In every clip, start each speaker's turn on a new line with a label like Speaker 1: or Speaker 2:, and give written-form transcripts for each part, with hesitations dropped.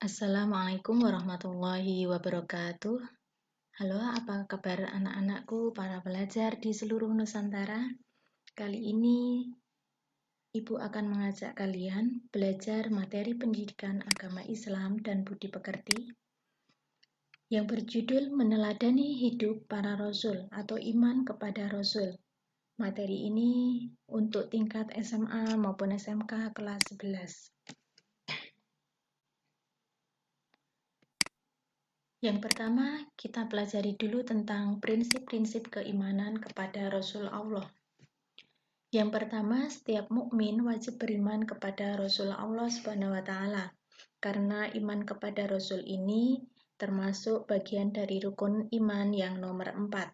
Speaker 1: Assalamualaikum warahmatullahi wabarakatuh. Halo, apa kabar anak-anakku, para pelajar di seluruh Nusantara? Kali ini Ibu akan mengajak kalian belajar materi pendidikan agama Islam dan budi pekerti yang berjudul Meneladani Hidup Para Rasul atau Iman kepada Rasul. Materi ini untuk tingkat SMA maupun SMK kelas 11. Yang pertama, kita pelajari dulu tentang prinsip-prinsip keimanan kepada Rasul Allah. Yang pertama, setiap mukmin wajib beriman kepada Rasul Allah SWT, karena iman kepada Rasul ini termasuk bagian dari rukun iman yang nomor 4.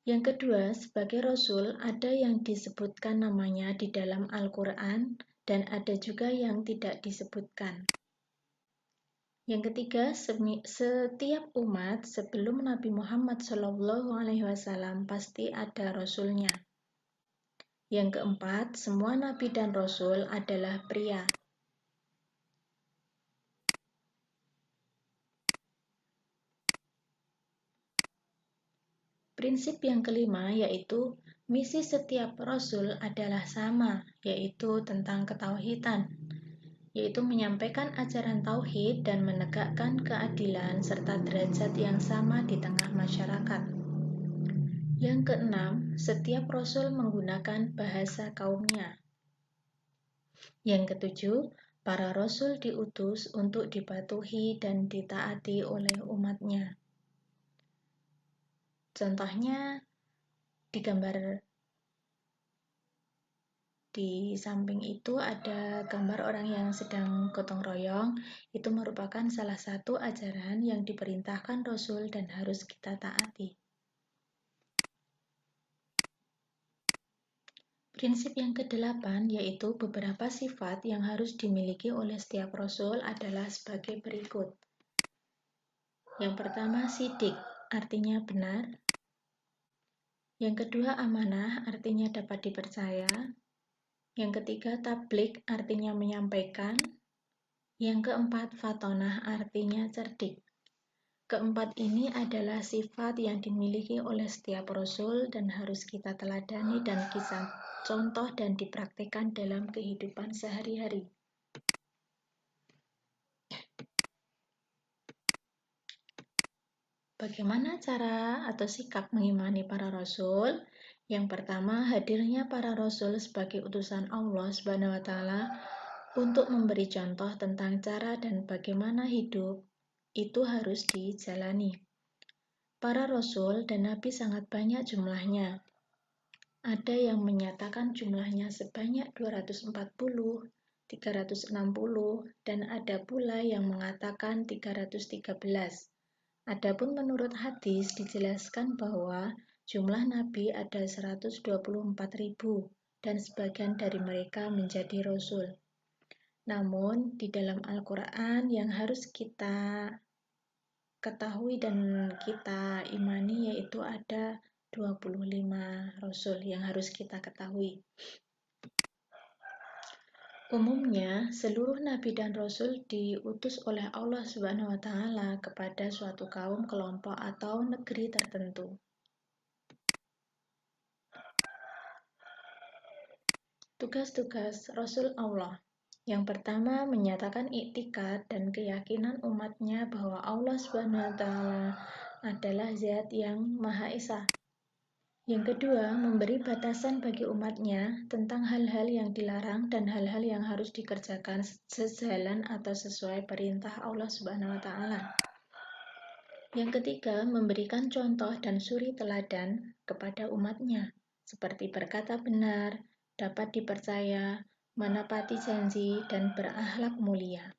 Speaker 1: Yang kedua, sebagai Rasul ada yang disebutkan namanya di dalam Al-Quran dan ada juga yang tidak disebutkan. Yang ketiga, setiap umat sebelum Nabi Muhammad SAW pasti ada Rasulnya. Yang keempat, semua Nabi dan Rasul adalah pria. Prinsip yang kelima yaitu misi setiap Rasul adalah sama, yaitu tentang ketauhidan, yaitu menyampaikan ajaran tauhid dan menegakkan keadilan serta derajat yang sama di tengah masyarakat. Yang keenam, setiap Rasul menggunakan bahasa kaumnya. Yang ketujuh, para Rasul diutus untuk dipatuhi dan ditaati oleh umatnya. Contohnya, di gambar di samping itu ada gambar orang yang sedang gotong royong. Itu merupakan salah satu ajaran yang diperintahkan Rasul dan harus kita taati. Prinsip yang kedelapan yaitu beberapa sifat yang harus dimiliki oleh setiap Rasul adalah sebagai berikut. Yang pertama, sidik, artinya benar. Yang kedua, amanah, artinya dapat dipercaya. Yang ketiga, tabligh, artinya menyampaikan. Yang keempat, fatonah, artinya cerdik. Keempat ini adalah sifat yang dimiliki oleh setiap Rasul dan harus kita teladani dan kisah contoh dan dipraktikkan dalam kehidupan sehari-hari. Bagaimana cara atau sikap mengimani para Rasul? Yang pertama, hadirnya para Rasul sebagai utusan Allah SWT untuk memberi contoh tentang cara dan bagaimana hidup itu harus dijalani. Para Rasul dan Nabi sangat banyak jumlahnya. Ada yang menyatakan jumlahnya sebanyak 240, 360, dan ada pula yang mengatakan 313. Adapun menurut hadis dijelaskan bahwa jumlah Nabi ada 124.000 dan sebagian dari mereka menjadi Rasul. Namun di dalam Al-Quran yang harus kita ketahui dan kita imani yaitu ada 25 Rasul yang harus kita ketahui. Umumnya, seluruh Nabi dan Rasul diutus oleh Allah SWT kepada suatu kaum, kelompok, atau negeri tertentu. Tugas-tugas Rasul Allah. Yang pertama, menyatakan iktikad dan keyakinan umatnya bahwa Allah SWT adalah Zat yang Maha Esa. Yang kedua, memberi batasan bagi umatnya tentang hal-hal yang dilarang dan hal-hal yang harus dikerjakan sejalan atau sesuai perintah Allah SWT. Yang ketiga, memberikan contoh dan suri teladan kepada umatnya, seperti berkata benar, dapat dipercaya, menepati janji, dan berakhlak mulia.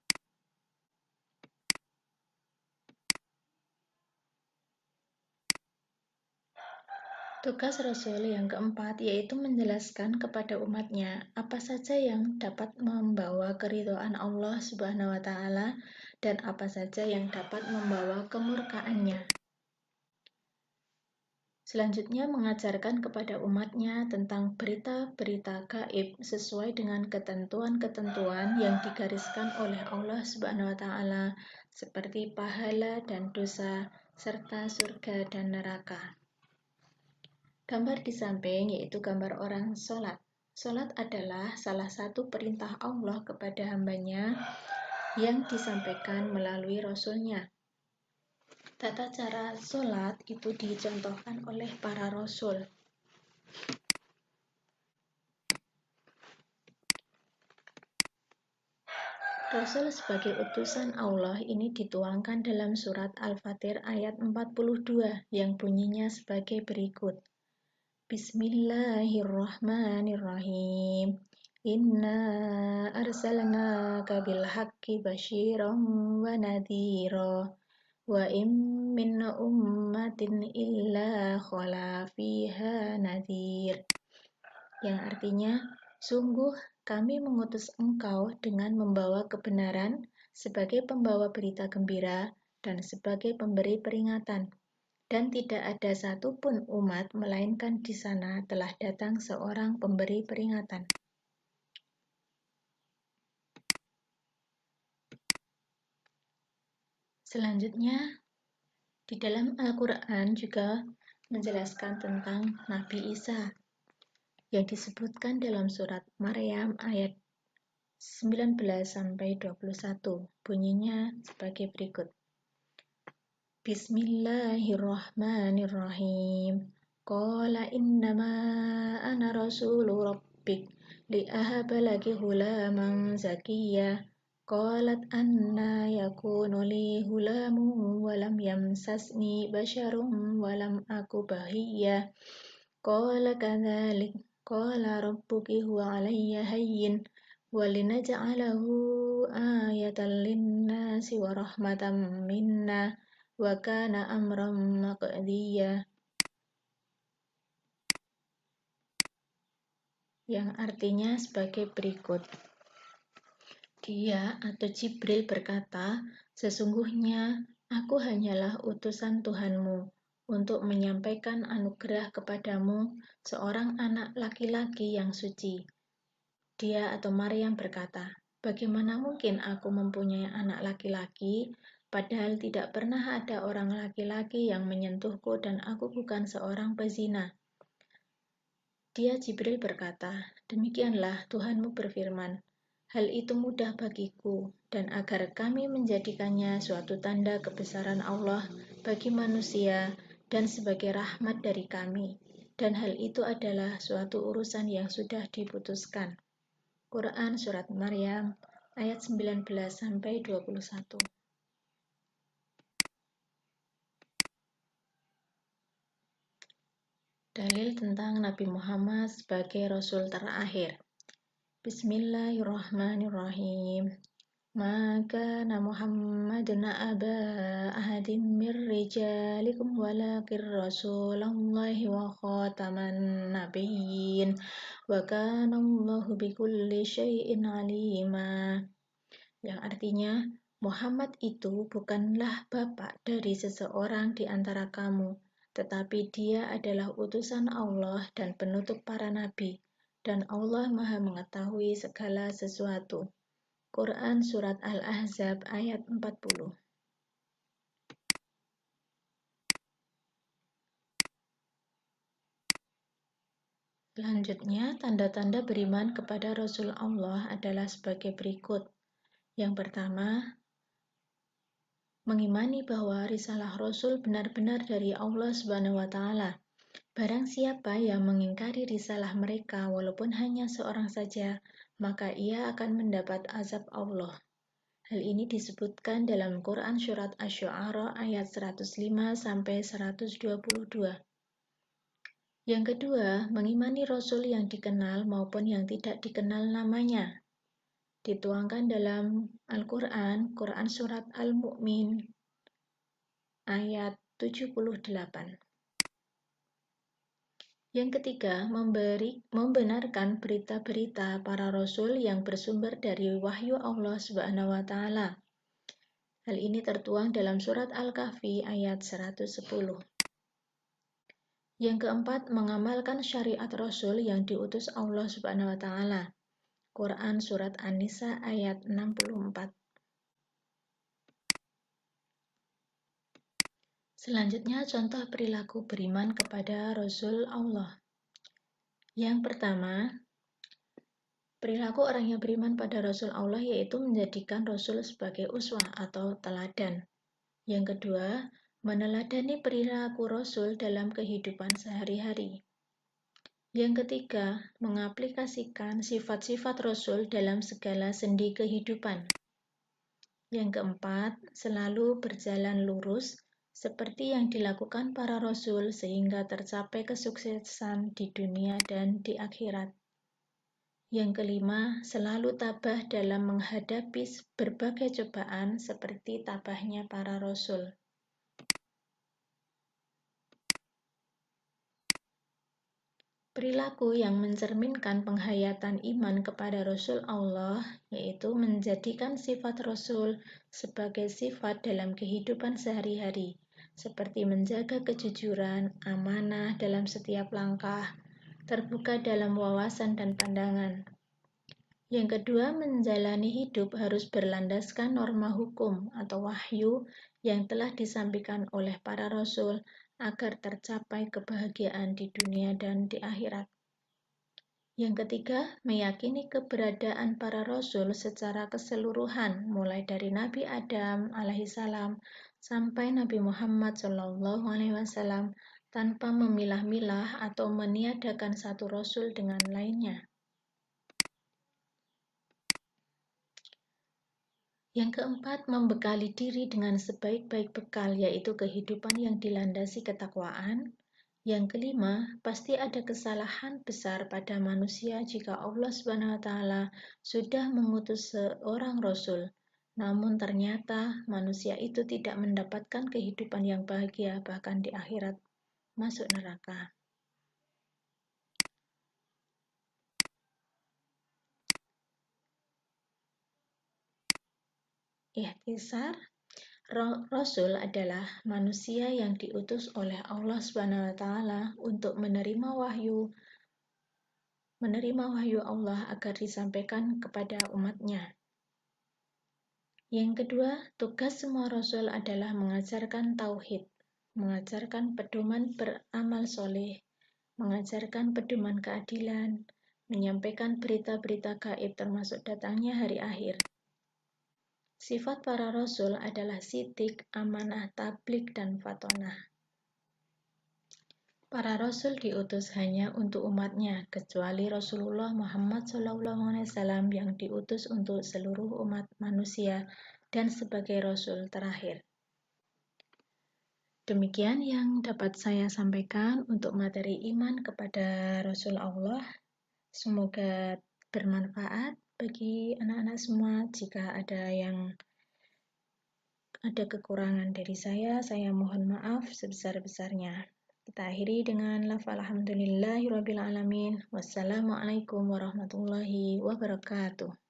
Speaker 1: Tugas Rasul yang keempat yaitu menjelaskan kepada umatnya apa saja yang dapat membawa keridhaan Allah SWT dan apa saja yang dapat membawa kemurkaannya. Selanjutnya mengajarkan kepada umatnya tentang berita-berita gaib sesuai dengan ketentuan-ketentuan yang digariskan oleh Allah Subhanahu wa taala seperti pahala dan dosa serta surga dan neraka. Gambar di samping yaitu gambar orang sholat. Sholat adalah salah satu perintah Allah kepada hambanya yang disampaikan melalui Rasul-Nya. Tata cara sholat itu dicontohkan oleh para Rasul. Rasul sebagai utusan Allah ini dituangkan dalam surat Al-Fatir ayat 42 yang bunyinya sebagai berikut. Bismillahirrahmanirrahim. Inna arsalnaka bilhaqqi basyiran wa nadhira wa in min ummatin illa khala fiha nadhir. Yang artinya, sungguh kami mengutus engkau dengan membawa kebenaran sebagai pembawa berita gembira dan sebagai pemberi peringatan. Dan tidak ada satupun umat melainkan di sana telah datang seorang pemberi peringatan. Selanjutnya, di dalam Al-Quran juga menjelaskan tentang Nabi Isa yang disebutkan dalam surat Maryam ayat 19-21. Bunyinya sebagai berikut. Bismillahirrahmanirrahim. Qala innama ana rasulu rabbik li'ahaba laki hulaman zakiyya. Qalat anna yakunu li hulamun walam yamsasni basharun walam aku bahiyya. Qala kadzalik qala rabbuki huwa alayya hayyin walinaj'alahu ayatan linnasi wa rahmatan minna wa kana amran maqdiya. Yang artinya sebagai berikut. Dia atau Jibril berkata, sesungguhnya aku hanyalah utusan Tuhanmu untuk menyampaikan anugerah kepadamu seorang anak laki-laki yang suci. Dia atau Maryam berkata, bagaimana mungkin aku mempunyai anak laki-laki, padahal tidak pernah ada orang laki-laki yang menyentuhku dan aku bukan seorang pezina. Dia Jibril berkata, demikianlah Tuhanmu berfirman, hal itu mudah bagiku, dan agar kami menjadikannya suatu tanda kebesaran Allah bagi manusia dan sebagai rahmat dari kami, dan hal itu adalah suatu urusan yang sudah diputuskan. Quran Surat Maryam ayat 19-21. Dalil tentang Nabi Muhammad sebagai Rasul terakhir. Bismillahirrahmanirrahim. Maka Muhammadun aba ahadim mir rijalikum walakin rasulallahi wa khataman nabiyyin wa kana Allahu bikulli syai'in alima. Yang artinya, Muhammad itu bukanlah bapak dari seseorang di antara kamu, tetapi dia adalah utusan Allah dan penutup para nabi, dan Allah Maha mengetahui segala sesuatu. Quran Surat Al-Ahzab ayat 40. Selanjutnya, tanda-tanda beriman kepada Rasul Allah adalah sebagai berikut. Yang pertama, mengimani bahwa risalah Rasul benar-benar dari Allah Subhanahu wa taala. Barang siapa yang mengingkari risalah mereka walaupun hanya seorang saja, maka ia akan mendapat azab Allah. Hal ini disebutkan dalam Quran Surat Asy-Syu'ara ayat 105-122. Yang kedua, mengimani Rasul yang dikenal maupun yang tidak dikenal namanya. Dituangkan dalam Al-Quran, Quran Surat Al-Mu'min ayat 78. Yang ketiga, membenarkan berita-berita para Rasul yang bersumber dari wahyu Allah Subhanahu wa taala. Hal ini tertuang dalam surat Al-Kahfi ayat 110. Yang keempat, mengamalkan syariat Rasul yang diutus Allah Subhanahu wa taala. Quran surat An-Nisa ayat 64. Selanjutnya, contoh perilaku beriman kepada Rasul Allah. Yang pertama, perilaku orang yang beriman pada Rasul Allah yaitu menjadikan Rasul sebagai uswah atau teladan. Yang kedua, meneladani perilaku Rasul dalam kehidupan sehari-hari. Yang ketiga, mengaplikasikan sifat-sifat Rasul dalam segala sendi kehidupan. Yang keempat, selalu berjalan lurus seperti yang dilakukan para Rasul sehingga tercapai kesuksesan di dunia dan di akhirat. Yang kelima, selalu tabah dalam menghadapi berbagai cobaan seperti tabahnya para Rasul. Perilaku yang mencerminkan penghayatan iman kepada Rasul Allah, yaitu menjadikan sifat Rasul sebagai sifat dalam kehidupan sehari-hari, seperti menjaga kejujuran, amanah dalam setiap langkah, terbuka dalam wawasan dan pandangan. Yang kedua, menjalani hidup harus berlandaskan norma hukum atau wahyu yang telah disampaikan oleh para Rasul agar tercapai kebahagiaan di dunia dan di akhirat. Yang ketiga, meyakini keberadaan para Rasul secara keseluruhan, mulai dari Nabi Adam alaihissalam sampai Nabi Muhammad SAW, tanpa memilah-milah atau meniadakan satu Rasul dengan lainnya. Yang keempat, membekali diri dengan sebaik-baik bekal, yaitu kehidupan yang dilandasi ketakwaan. Yang kelima, pasti ada kesalahan besar pada manusia jika Allah SWT sudah mengutus seorang Rasul. Namun ternyata manusia itu tidak mendapatkan kehidupan yang bahagia, bahkan di akhirat masuk neraka. Ikhtisar, Rasul adalah manusia yang diutus oleh Allah SWT untuk menerima wahyu Allah agar disampaikan kepada umatnya. Yang kedua, tugas semua Rasul adalah mengajarkan tauhid, mengajarkan pedoman beramal soleh, mengajarkan pedoman keadilan, menyampaikan berita-berita gaib termasuk datangnya hari akhir. Sifat para Rasul adalah sidik, amanah, tabligh, dan fatonah. Para Rasul diutus hanya untuk umatnya, kecuali Rasulullah Muhammad SAW yang diutus untuk seluruh umat manusia dan sebagai Rasul terakhir. Demikian yang dapat saya sampaikan untuk materi iman kepada Rasul Allah. Semoga bermanfaat bagi anak-anak semua. Jika ada kekurangan dari saya mohon maaf sebesar-besarnya. Kita akhiri dengan lafal alhamdulillahirabbil alamin. Wassalamualaikum warahmatullahi wabarakatuh.